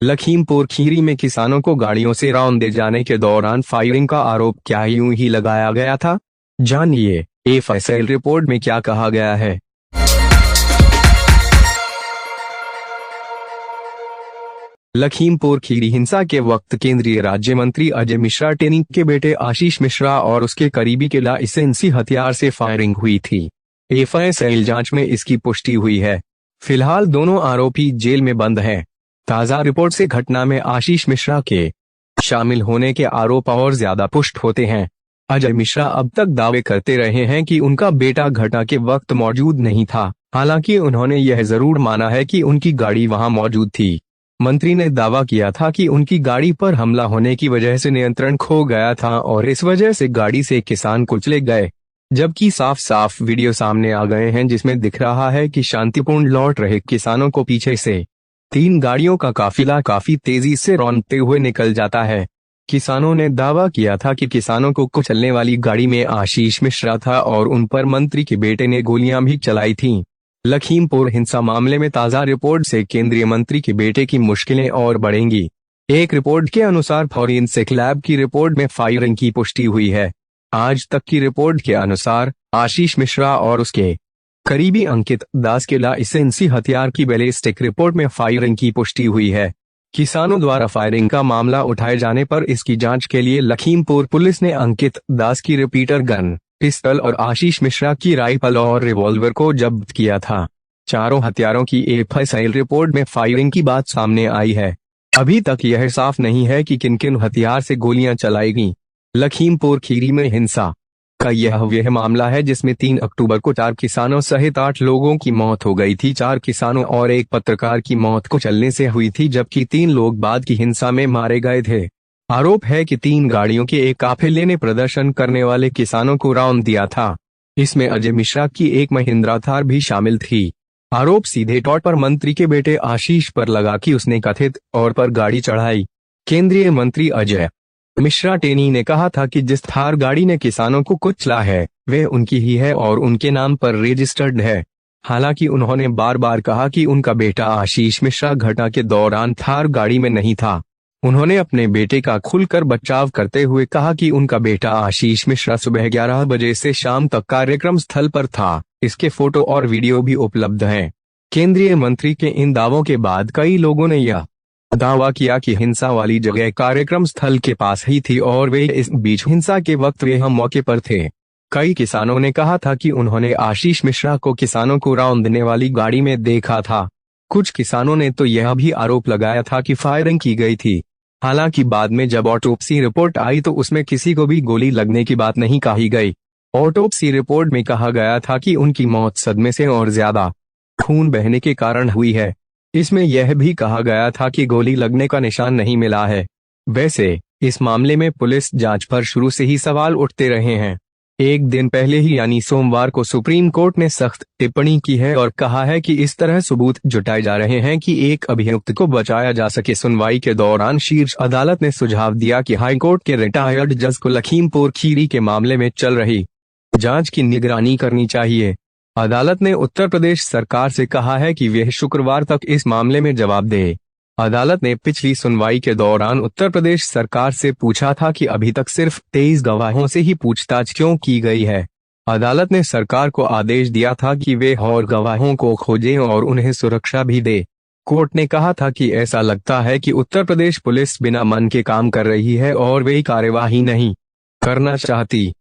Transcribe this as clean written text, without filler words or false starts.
लखीमपुर खीरी में किसानों को गाड़ियों से रौंदे जाने के दौरान फायरिंग का आरोप क्या यूं ही लगाया गया था? जानिए एफएसएल रिपोर्ट में क्या कहा गया है। लखीमपुर खीरी हिंसा के वक्त केंद्रीय राज्य मंत्री अजय मिश्रा टेनी के बेटे आशीष मिश्रा और उसके करीबी के लाइसेंसी हथियार से फायरिंग हुई थी। एफएसएल जांच में इसकी पुष्टि हुई है। फिलहाल दोनों आरोपी जेल में बंद हैं। ताजा रिपोर्ट से घटना में आशीष मिश्रा के शामिल होने के आरोप और ज्यादा पुष्ट होते हैं। अजय मिश्रा अब तक दावे करते रहे हैं कि उनका बेटा घटना के वक्त मौजूद नहीं था। हालांकि उन्होंने यह जरूर माना है कि उनकी गाड़ी वहां मौजूद थी। मंत्री ने दावा किया था कि उनकी गाड़ी पर हमला होने की वजह से नियंत्रण खो गया था और इस वजह से गाड़ी से किसान कुचले गए, जबकि साफ साफ वीडियो सामने आ गए हैं जिसमें दिख रहा है कि शांतिपूर्ण लौट रहे किसानों को पीछे से 3 गाड़ियों का काफिला काफी तेजी से रौंदते हुए निकल जाता है। किसानों ने दावा किया था कि किसानों को कुचलने वाली गाड़ी में आशीष मिश्रा था और उन पर मंत्री के बेटे ने गोलियां भी चलाई थीं। लखीमपुर हिंसा मामले में ताजा रिपोर्ट से केंद्रीय मंत्री के बेटे की मुश्किलें और बढ़ेंगी। एक रिपोर्ट के अनुसार फॉरेंसिक लैब की रिपोर्ट में फायरिंग की पुष्टि हुई है। आज तक की रिपोर्ट के अनुसार आशीष मिश्रा और उसके करीबी अंकित दास के लाइसेंसी हथियार की बैलिस्टिक रिपोर्ट में फायरिंग की पुष्टि हुई है। किसानों द्वारा फायरिंग का मामला उठाए जाने पर इसकी जांच के लिए लखीमपुर पुलिस ने अंकित दास की रिपीटर गन, पिस्टल और आशीष मिश्रा की राइफल और रिवॉल्वर को जब्त किया था। चारों हथियारों की एफएसएल रिपोर्ट में फायरिंग की बात सामने आई है। अभी तक यह साफ नहीं है कि किन किन हथियार से गोलियां चलाई गईं। लखीमपुर खीरी में हिंसा का यह मामला है जिसमें 3 अक्टूबर को 4 किसानों सहित 8 लोगों की मौत हो गई थी। 4 किसानों और एक पत्रकार की मौत कुचलने से हुई थी, जबकि 3 लोग बाद की हिंसा में मारे गए थे। आरोप है कि 3 गाड़ियों के एक काफिले ने प्रदर्शन करने वाले किसानों को रौंद दिया था। इसमें अजय मिश्रा की एक महिंद्रा थार भी शामिल थी। आरोप सीधे तौर पर मंत्री के बेटे आशीष पर लगा कि उसने कथित तौर पर गाड़ी चढ़ाई। केंद्रीय मंत्री अजय मिश्रा टेनी ने कहा था कि जिस थार गाड़ी ने किसानों को कुचला है वह उनकी ही है और उनके नाम पर रजिस्टर्ड है। हालांकि उन्होंने बार बार कहा कि उनका बेटा आशीष मिश्रा घटना के दौरान थार गाड़ी में नहीं था। उन्होंने अपने बेटे का खुलकर बचाव करते हुए कहा कि उनका बेटा आशीष मिश्रा सुबह 11 बजे से शाम तक कार्यक्रम स्थल पर था। इसके फोटो और वीडियो भी उपलब्ध हैं। केंद्रीय मंत्री के इन दावों के बाद कई लोगों ने यह दावा किया कि हिंसा वाली जगह कार्यक्रम स्थल के पास ही थी और वे इस बीच हिंसा के वक्त वे हम मौके पर थे। कई किसानों ने कहा था कि उन्होंने आशीष मिश्रा को किसानों को रौंदने वाली गाड़ी में देखा था। कुछ किसानों ने तो यह भी आरोप लगाया था कि फायरिंग की गई थी। हालांकि बाद में जब ऑटोप्सी रिपोर्ट आई तो उसमें किसी को भी गोली लगने की बात नहीं कही गई। ऑटोप्सी रिपोर्ट में कहा गया था कि उनकी मौत सदमे से और ज्यादा खून बहने के कारण हुई है। इसमें यह भी कहा गया था कि गोली लगने का निशान नहीं मिला है। वैसे इस मामले में पुलिस जांच पर शुरू से ही सवाल उठते रहे हैं। एक दिन पहले ही यानी सोमवार को सुप्रीम कोर्ट ने सख्त टिप्पणी की है और कहा है कि इस तरह सबूत जुटाए जा रहे हैं कि एक अभियुक्त को बचाया जा सके। सुनवाई के दौरान शीर्ष अदालत ने सुझाव दिया कि हाईकोर्ट के रिटायर्ड जज को लखीमपुर खीरी के मामले में चल रही जांच की निगरानी करनी चाहिए। अदालत ने उत्तर प्रदेश सरकार से कहा है कि वह शुक्रवार तक इस मामले में जवाब दे। अदालत ने पिछली सुनवाई के दौरान उत्तर प्रदेश सरकार से पूछा था कि अभी तक सिर्फ 23 गवाहों से ही पूछताछ क्यों की गई है। अदालत ने सरकार को आदेश दिया था कि वे और गवाहों को खोजें और उन्हें सुरक्षा भी दे। कोर्ट ने कहा था कि ऐसा लगता है कि उत्तर प्रदेश पुलिस बिना मन के काम कर रही है और वे कार्यवाही नहीं करना चाहती।